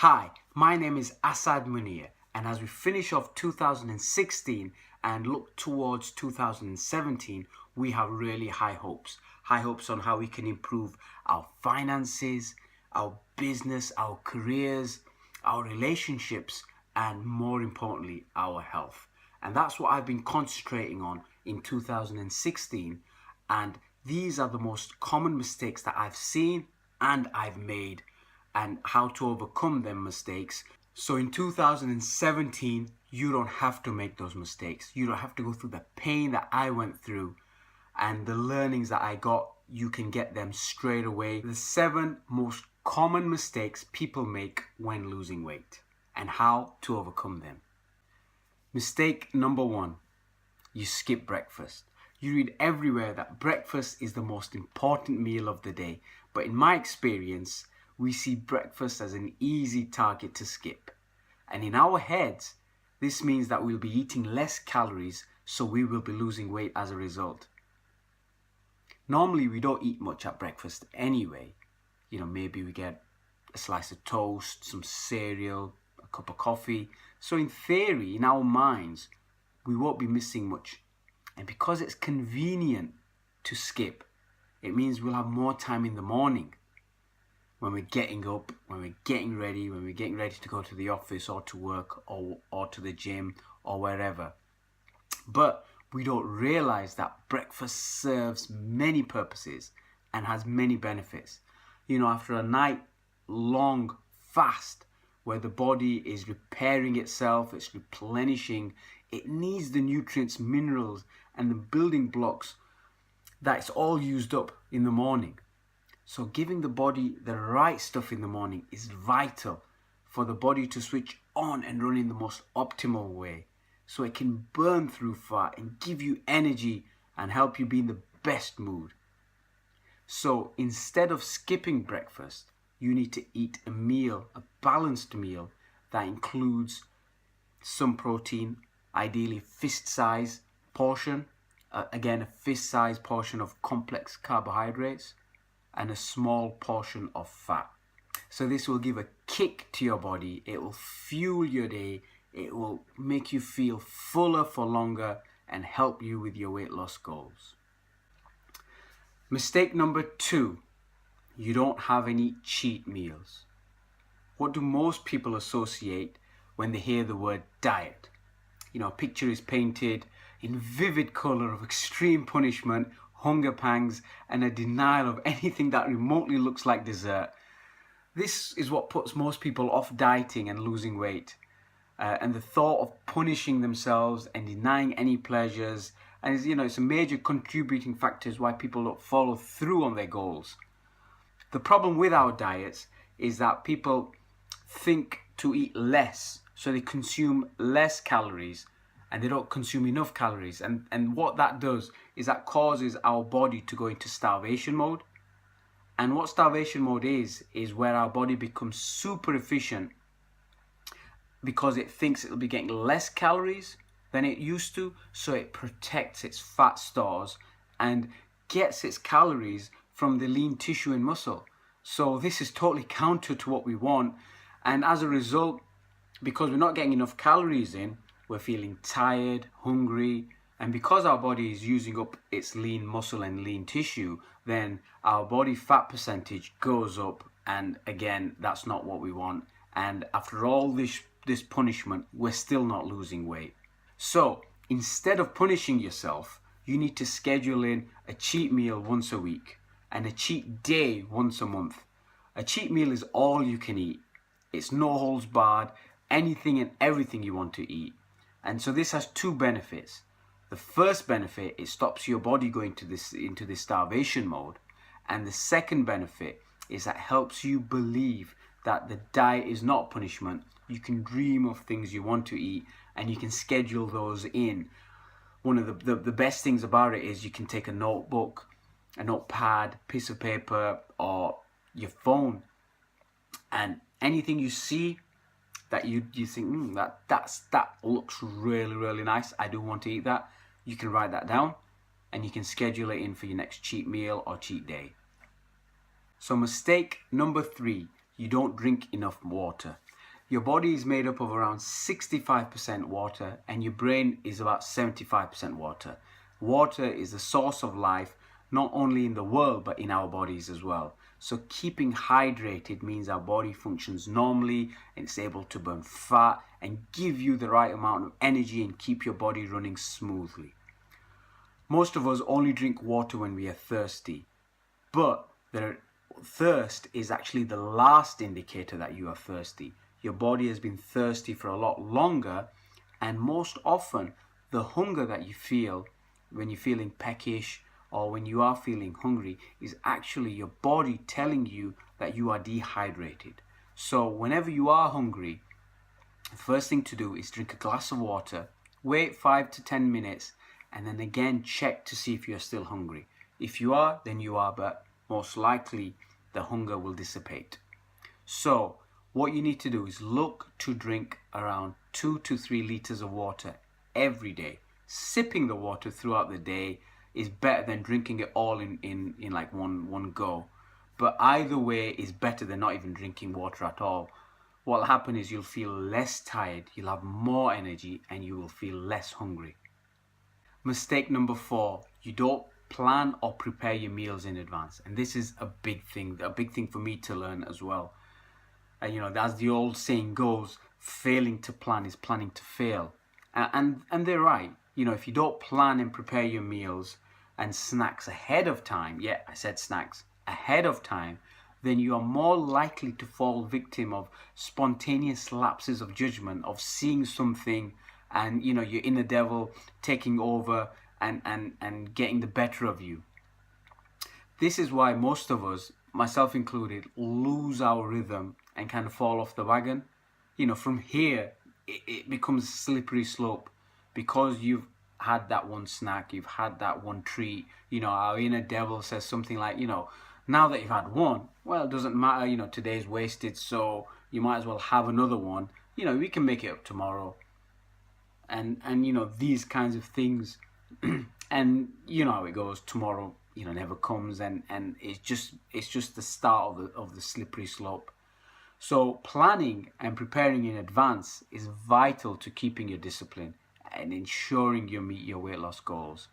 Hi, my name is Asad Munir, and as we finish off 2016 and look towards 2017, we have really high hopes. High hopes on how we can improve our finances, our business, our careers, our relationships, and more importantly, our health. And that's what I've been concentrating on in 2016. And these are the most common mistakes that I've seen and I've made, and how to overcome them mistakes. So in 2017, you don't have to make those mistakes. You don't have to go through the pain that I went through and the learnings that I got. You can get them straight away. The 7 most common mistakes people make when losing weight and how to overcome them. Mistake number 1, you skip breakfast. You read everywhere that breakfast is the most important meal of the day, but in my experience, we see breakfast as an easy target to skip. And in our heads, this means that we'll be eating less calories, so we will be losing weight as a result. Normally, we don't eat much at breakfast anyway. Maybe we get a slice of toast, some cereal, a cup of coffee. So in theory, in our minds, we won't be missing much. And because it's convenient to skip, it means we'll have more time in the morning. When we're getting up, when we're getting ready to go to the office or to work or to the gym or wherever. But we don't realize that breakfast serves many purposes and has many benefits. After a night long fast where the body is repairing itself, it's replenishing, it needs the nutrients, minerals, and the building blocks that it's all used up in the morning. So giving the body the right stuff in the morning is vital for the body to switch on and run in the most optimal way, so it can burn through fat and give you energy and help you be in the best mood. So instead of skipping breakfast, you need to eat a meal, a balanced meal that includes some protein, ideally fist-size portion, again a fist-size portion of complex carbohydrates, and a small portion of fat. So this will give a kick to your body, it will fuel your day, it will make you feel fuller for longer and help you with your weight loss goals. Mistake number 2, you don't have any cheat meals. What do most people associate when they hear the word diet? A picture is painted in vivid color of extreme punishment, hunger pangs, and a denial of anything that remotely looks like dessert. This is what puts most people off dieting and losing weight. And the thought of punishing themselves and denying any pleasures, and it's a major contributing factor why people don't follow through on their goals. The problem with our diets is that people think to eat less, so they consume less calories and they don't consume enough calories. And what that does is that causes our body to go into starvation mode. And what starvation mode is where our body becomes super efficient because it thinks it'll be getting less calories than it used to, so it protects its fat stores and gets its calories from the lean tissue and muscle. So this is totally counter to what we want. And as a result, because we're not getting enough calories in, we're feeling tired, hungry, and because our body is using up its lean muscle and lean tissue, then our body fat percentage goes up, and again, that's not what we want. And after all this punishment, we're still not losing weight. So instead of punishing yourself, you need to schedule in a cheat meal once a week and a cheat day once a month. A cheat meal is all you can eat. It's no holds barred, anything and everything you want to eat. And so this has 2 benefits. The first benefit, it stops your body going into this starvation mode. And the second benefit is that helps you believe that the diet is not punishment. You can dream of things you want to eat and you can schedule those in. One of the best things about it is you can take a notebook, a notepad, piece of paper, or your phone, and anything you see that you think that looks really, really nice, I do want to eat that, you can write that down and you can schedule it in for your next cheat meal or cheat day. So mistake number 3, you don't drink enough water. Your body is made up of around 65% water and your brain is about 75% water. Water is the source of life, not only in the world but in our bodies as well. So keeping hydrated means our body functions normally and it's able to burn fat and give you the right amount of energy and keep your body running smoothly. Most of us only drink water when we are thirsty, but thirst is actually the last indicator that you are thirsty. Your body has been thirsty for a lot longer, and most often the hunger that you feel when you're feeling peckish or when you are feeling hungry is actually your body telling you that you are dehydrated. So whenever you are hungry, the first thing to do is drink a glass of water, wait 5 to 10 minutes, and then again check to see if you're still hungry. If you are, then you are, but most likely the hunger will dissipate. So what you need to do is look to drink around 2 to 3 liters of water every day. Sipping the water throughout the day is better than drinking it all in like one go. But either way is better than not even drinking water at all. What will happen is you'll feel less tired, you'll have more energy, and you will feel less hungry. Mistake number 4, you don't plan or prepare your meals in advance. And this is a big thing for me to learn as well. As the old saying goes, failing to plan is planning to fail. And they're right. If you don't plan and prepare your meals and snacks ahead of time, yeah, I said snacks, ahead of time, then you are more likely to fall victim of spontaneous lapses of judgment, of seeing something and, your inner devil taking over and getting the better of you. This is why most of us, myself included, lose our rhythm and kind of fall off the wagon. From here, it becomes a slippery slope because you've had that one snack, you've had that one treat. Our inner devil says something like, now that you've had one, well, it doesn't matter, today's wasted, so you might as well have another one. We can make it up tomorrow. And these kinds of things. And how it goes, tomorrow, never comes, and it's just the start of the slippery slope. So planning and preparing in advance is vital to keeping your discipline and ensuring you meet your weight loss goals.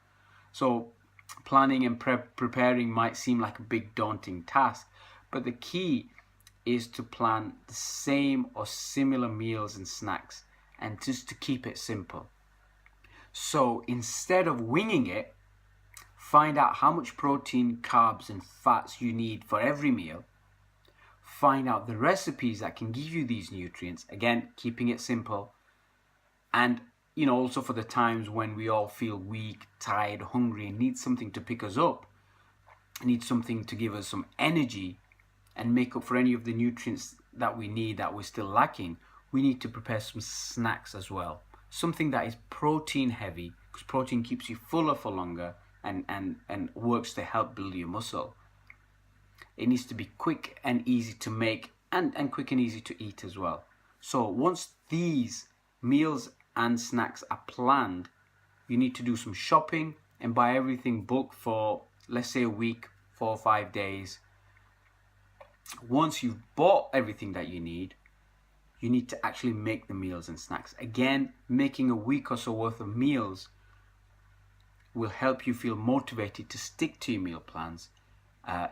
So planning and preparing might seem like a big daunting task, but the key is to plan the same or similar meals and snacks and just to keep it simple. So instead of winging it, find out how much protein, carbs and fats you need for every meal. Find out the recipes that can give you these nutrients, again, keeping it simple. And, also for the times when we all feel weak, tired, hungry, and need something to pick us up, need something to give us some energy and make up for any of the nutrients that we need that we're still lacking, we need to prepare some snacks as well. Something that is protein heavy, because protein keeps you fuller for longer and works to help build your muscle. It needs to be quick and easy to make and quick and easy to eat as well. So once these meals and snacks are planned, you need to do some shopping and buy everything bulk for, let's say, a week, 4 or 5 days. Once you've bought everything that you need to actually make the meals and snacks. Again, making a week or so worth of meals will help you feel motivated to stick to your meal plans.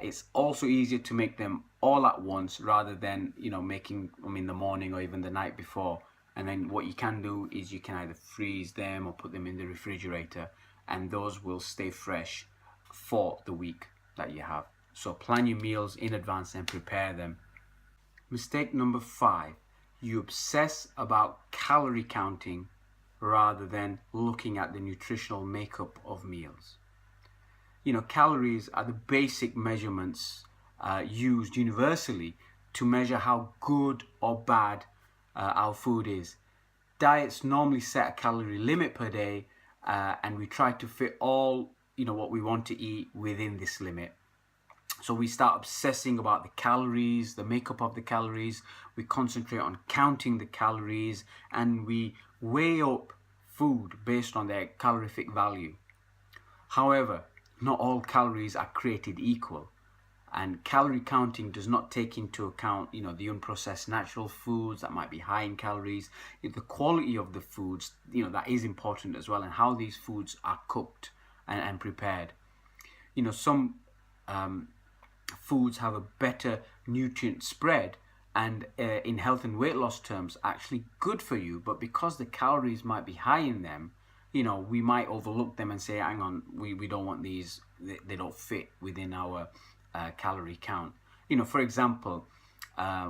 It's also easier to make them all at once rather than, making them in the morning or even the night before. And then what you can do is you can either freeze them or put them in the refrigerator, and those will stay fresh for the week that you have. So plan your meals in advance and prepare them. Mistake number 5, you obsess about calorie counting rather than looking at the nutritional makeup of meals. Calories are the basic measurements used universally to measure how good or bad our food is. Diets normally set a calorie limit per day, and we try to fit all what we want to eat within this limit. So we start obsessing about the calories, the makeup of the calories. We concentrate on counting the calories, and we weigh up food based on their calorific value. However, not all calories are created equal. And calorie counting does not take into account, the unprocessed natural foods that might be high in calories. The quality of the foods, that is important as well, and how these foods are cooked and prepared. Some foods have a better nutrient spread and in health and weight loss terms actually good for you, but because the calories might be high in them, we might overlook them and say, hang on, we don't want these, they don't fit within our calorie count. For example,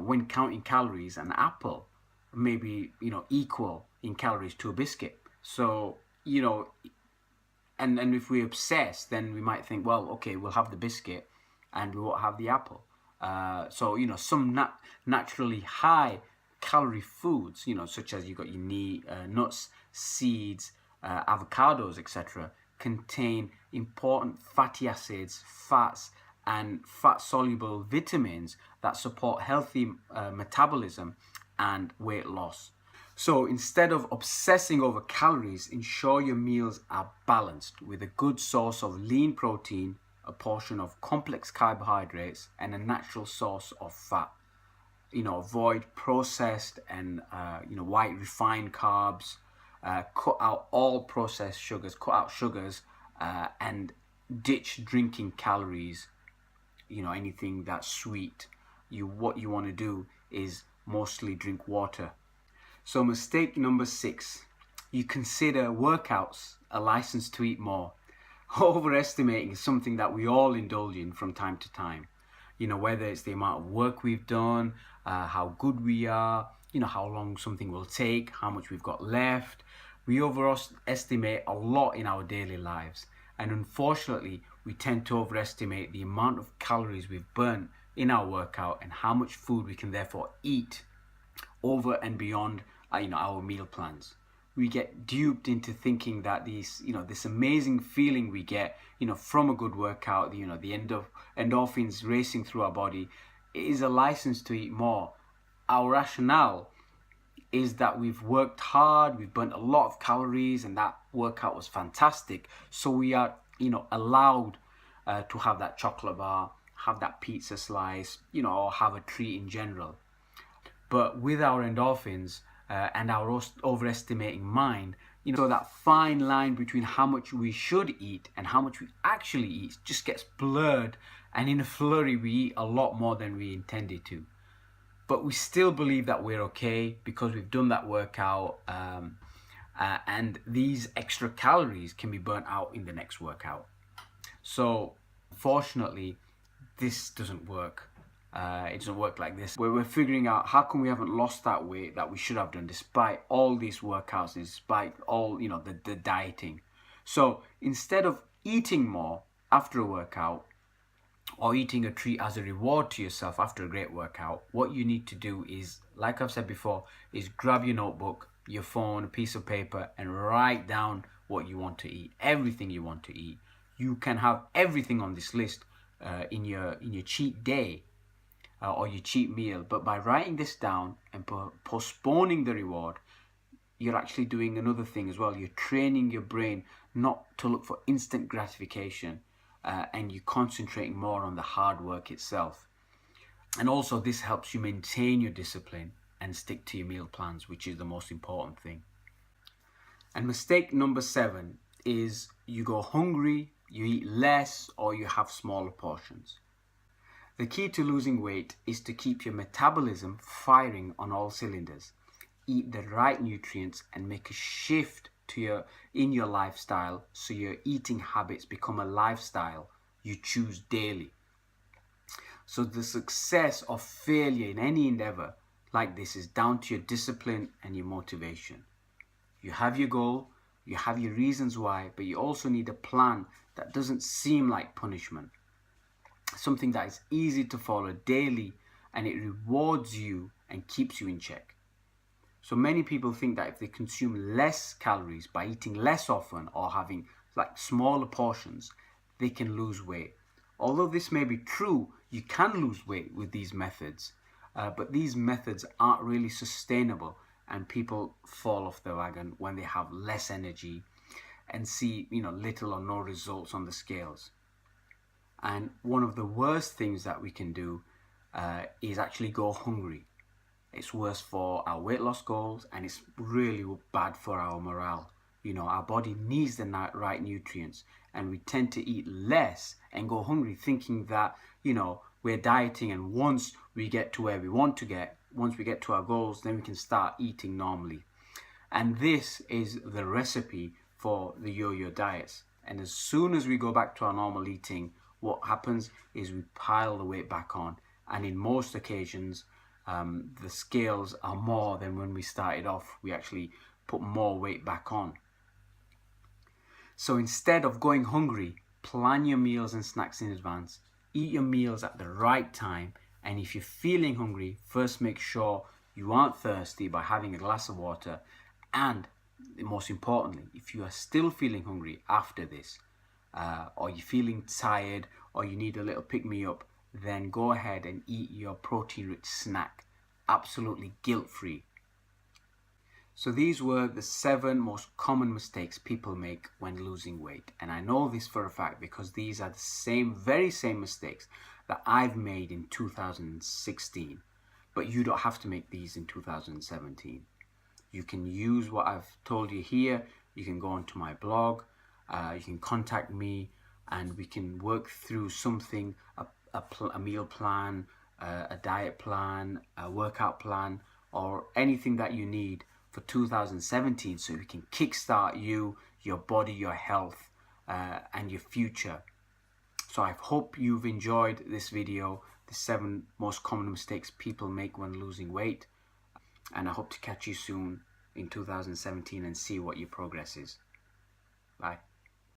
when counting calories, an apple may be equal in calories to a biscuit. So and if we obsess, then we might think, well, okay, we'll have the biscuit and we won't have the apple. So some naturally high calorie foods, such as you got your nuts, seeds, avocados, etc., contain important fatty acids, fats, and fat-soluble vitamins that support healthy metabolism and weight loss. So instead of obsessing over calories, ensure your meals are balanced with a good source of lean protein, a portion of complex carbohydrates, and a natural source of fat. Avoid processed and white refined carbs. Cut out all processed sugars. Cut out sugars and ditch drinking calories. Anything that's sweet. What you want to do is mostly drink water. So mistake number 6, you consider workouts a license to eat more. Overestimating is something that we all indulge in from time to time. Whether it's the amount of work we've done, how good we are, how long something will take, how much we've got left. We overestimate a lot in our daily lives. And unfortunately, we tend to overestimate the amount of calories we've burnt in our workout and how much food we can therefore eat over and beyond our meal plans. We get duped into thinking that this amazing feeling we get from a good workout, the endorphins racing through our body, is a license to eat more. Our rationale is that we've worked hard, we've burnt a lot of calories, and that workout was fantastic. So we are allowed to have that chocolate bar, have that pizza slice, or have a treat in general. But with our endorphins and our overestimating mind, so that fine line between how much we should eat and how much we actually eat just gets blurred, and in a flurry we eat a lot more than we intended to. But we still believe that we're okay because we've done that workout, and these extra calories can be burnt out in the next workout. So unfortunately, this doesn't work. It doesn't work like this. We're figuring out how come we haven't lost that weight that we should have done despite all these workouts, despite all the dieting. So instead of eating more after a workout or eating a treat as a reward to yourself after a great workout, what you need to do is, like I've said before, is grab your notebook, your phone, a piece of paper, and write down what you want to eat, everything you want to eat. You can have everything on this list in your cheat day. Or your cheat meal, but by writing this down and postponing the reward, you're actually doing another thing as well. You're training your brain not to look for instant gratification, and you're concentrating more on the hard work itself. And also this helps you maintain your discipline and stick to your meal plans, which is the most important thing. And mistake number 7 is you go hungry, you eat less, or you have smaller portions. The key to losing weight is to keep your metabolism firing on all cylinders. Eat the right nutrients and make a shift in your lifestyle so your eating habits become a lifestyle you choose daily. So the success or failure in any endeavor like this is down to your discipline and your motivation. You have your goal, you have your reasons why, but you also need a plan that doesn't seem like punishment. Something that is easy to follow daily, and it rewards you and keeps you in check. So many people think that if they consume less calories by eating less often or having smaller portions, they can lose weight. Although this may be true, you can lose weight with these methods, but these methods aren't really sustainable, and people fall off the wagon when they have less energy and see little or no results on the scales. And one of the worst things that we can do is actually go hungry. It's worse for our weight loss goals, and it's really bad for our morale. Our body needs the right nutrients, and we tend to eat less and go hungry thinking that, we're dieting, and once we get to where we want to get, once we get to our goals, then we can start eating normally. And this is the recipe for the yo-yo diets. And as soon as we go back to our normal eating, what happens is we pile the weight back on. And in most occasions, the scales are more than when we started off. We actually put more weight back on. So instead of going hungry, plan your meals and snacks in advance. Eat your meals at the right time. And if you're feeling hungry, first make sure you aren't thirsty by having a glass of water. And most importantly, if you are still feeling hungry after this, or you're feeling tired, or you need a little pick-me-up, then go ahead and eat your protein-rich snack, absolutely guilt-free. So these were the 7 most common mistakes people make when losing weight. And I know this for a fact because these are the very same mistakes that I've made in 2016. But you don't have to make these in 2017. You can use what I've told you here. You can go onto my blog. You can contact me, and we can work through something, a meal plan, a diet plan, a workout plan, or anything that you need for 2017, so we can kickstart you, your body, your health, and your future. So I hope you've enjoyed this video, the 7 most common mistakes people make when losing weight. And I hope to catch you soon in 2017 and see what your progress is. Bye.